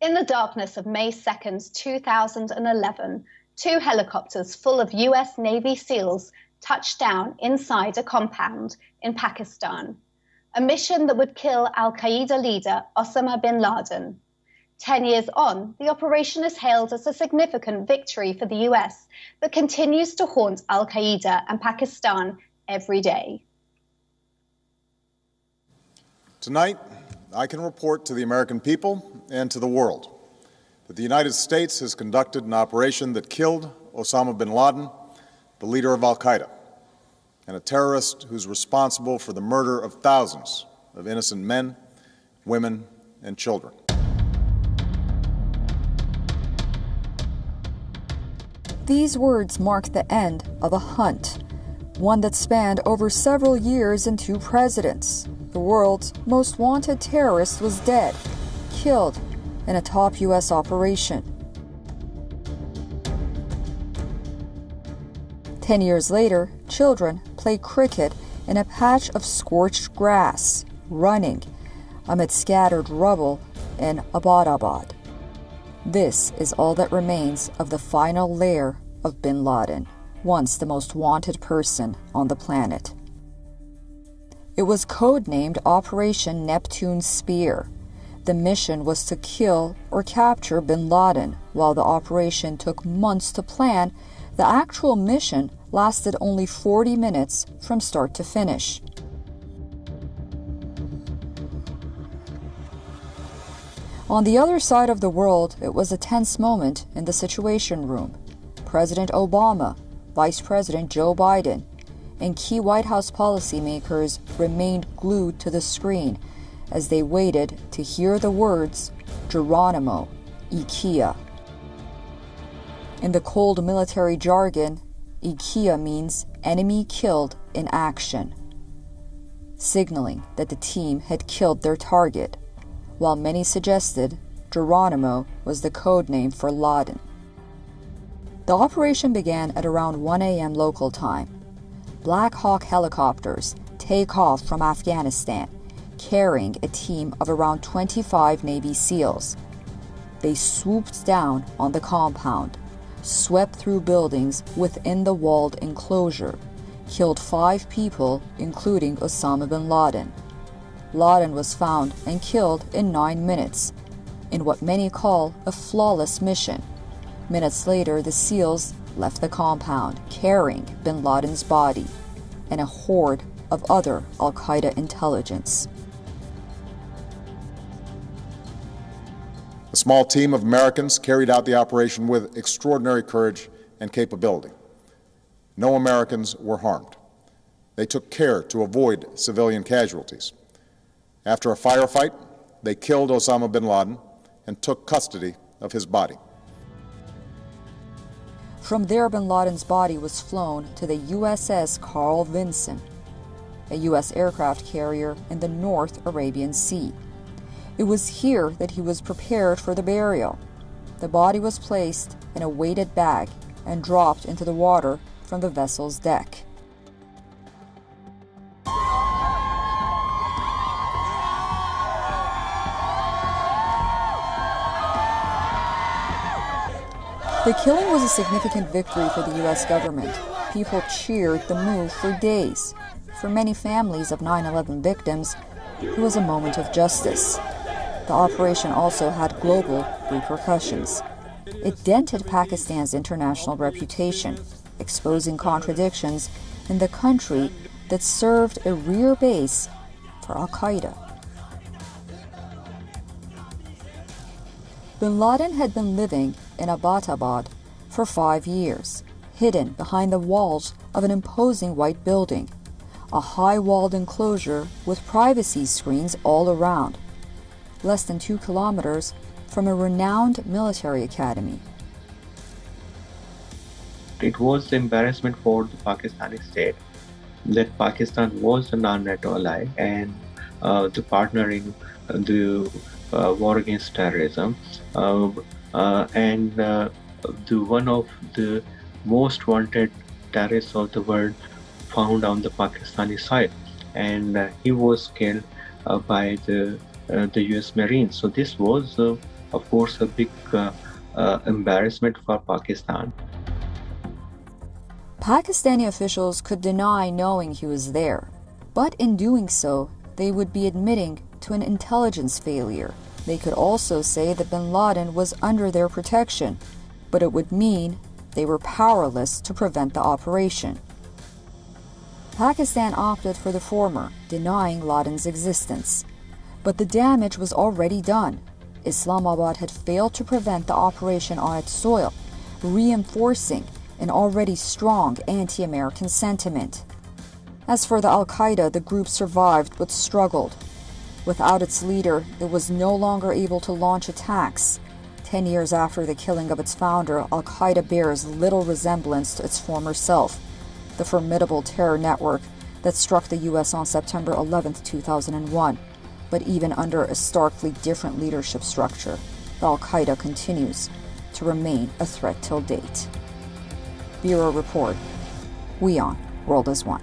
In the darkness of May 2nd, 2011, two helicopters full of US Navy SEALs touched down inside a compound in Pakistan, a mission that would kill al-Qaeda leader Osama Bin Laden. 10 years on, the operation is hailed as a significant victory for the US, but continues to haunt al-Qaeda and Pakistan every day. Tonight, I can report to the American people and to the world that the United States has conducted an operation that killed Osama bin Laden, the leader of al-Qaeda, and a terrorist who's responsible for the murder of thousands of innocent men, women, and children. These words mark the end of a hunt, one that spanned over several years and 2 presidents. The world's most wanted terrorist was dead, killed in a top U.S. operation. 10 years later, children play cricket in a patch of scorched grass, running amid scattered rubble in Abbottabad. This is all that remains of the final lair of Bin Laden, once the most wanted person on the planet. It was codenamed Operation Neptune Spear. The mission was to kill or capture Bin Laden. While the operation took months to plan, the actual mission lasted only 40 minutes from start to finish. On the other side of the world, it was a tense moment in the Situation Room. President Obama, Vice President Joe Biden, and key White House policymakers remained glued to the screen as they waited to hear the words Geronimo, IKEA. In the cold military jargon, IKEA means enemy killed in action, signaling that the team had killed their target, while many suggested Geronimo was the code name for Laden. The operation began at around 1 a.m. local time. Black Hawk helicopters take off from Afghanistan, carrying a team of around 25 Navy SEALs. They swooped down on the compound, swept through buildings within the walled enclosure, killed 5 people, including Osama bin Laden. Laden was found and killed in 9 minutes, in what many call a flawless mission. Minutes later, the SEALs left the compound, carrying bin Laden's body and a horde of other al-Qaeda intelligence. A small team of Americans carried out the operation with extraordinary courage and capability. No Americans were harmed. They took care to avoid civilian casualties. After a firefight, they killed Osama bin Laden and took custody of his body. From there, bin Laden's body was flown to the USS Carl Vinson, a U.S. aircraft carrier in the North Arabian Sea. It was here that he was prepared for the burial. The body was placed in a weighted bag and dropped into the water from the vessel's deck. The killing was a significant victory for the U.S. government. People cheered the move for days. For many families of 9/11 victims, it was a moment of justice. The operation also had global repercussions. It dented Pakistan's international reputation, exposing contradictions in the country that served a rear base for al-Qaeda. Bin Laden had been living in Abbottabad for 5 years, hidden behind the walls of an imposing white building, a high-walled enclosure with privacy screens all around, less than 2 kilometers from a renowned military academy. It was the embarrassment for the Pakistani state that Pakistan was a non-NATO ally and the partner in the war against terrorism, and one of the most wanted terrorists of the world found on the Pakistani side, and he was killed by the US Marines. So this was of course, a big embarrassment for Pakistan. Pakistani officials could deny knowing he was there, but in doing so, they would be admitting to an intelligence failure. They could also say that bin Laden was under their protection, but it would mean they were powerless to prevent the operation. Pakistan opted for the former, denying Laden's existence. But the damage was already done. Islamabad had failed to prevent the operation on its soil, reinforcing an already strong anti-American sentiment. As for the al-Qaeda, the group survived but struggled. Without its leader, it was no longer able to launch attacks. 10 years after the killing of its founder, al-Qaeda bears little resemblance to its former self, the formidable terror network that struck the U.S. on September 11, 2001. But even under a starkly different leadership structure, the al-Qaeda continues to remain a threat till date. Bureau Report. WION World as One.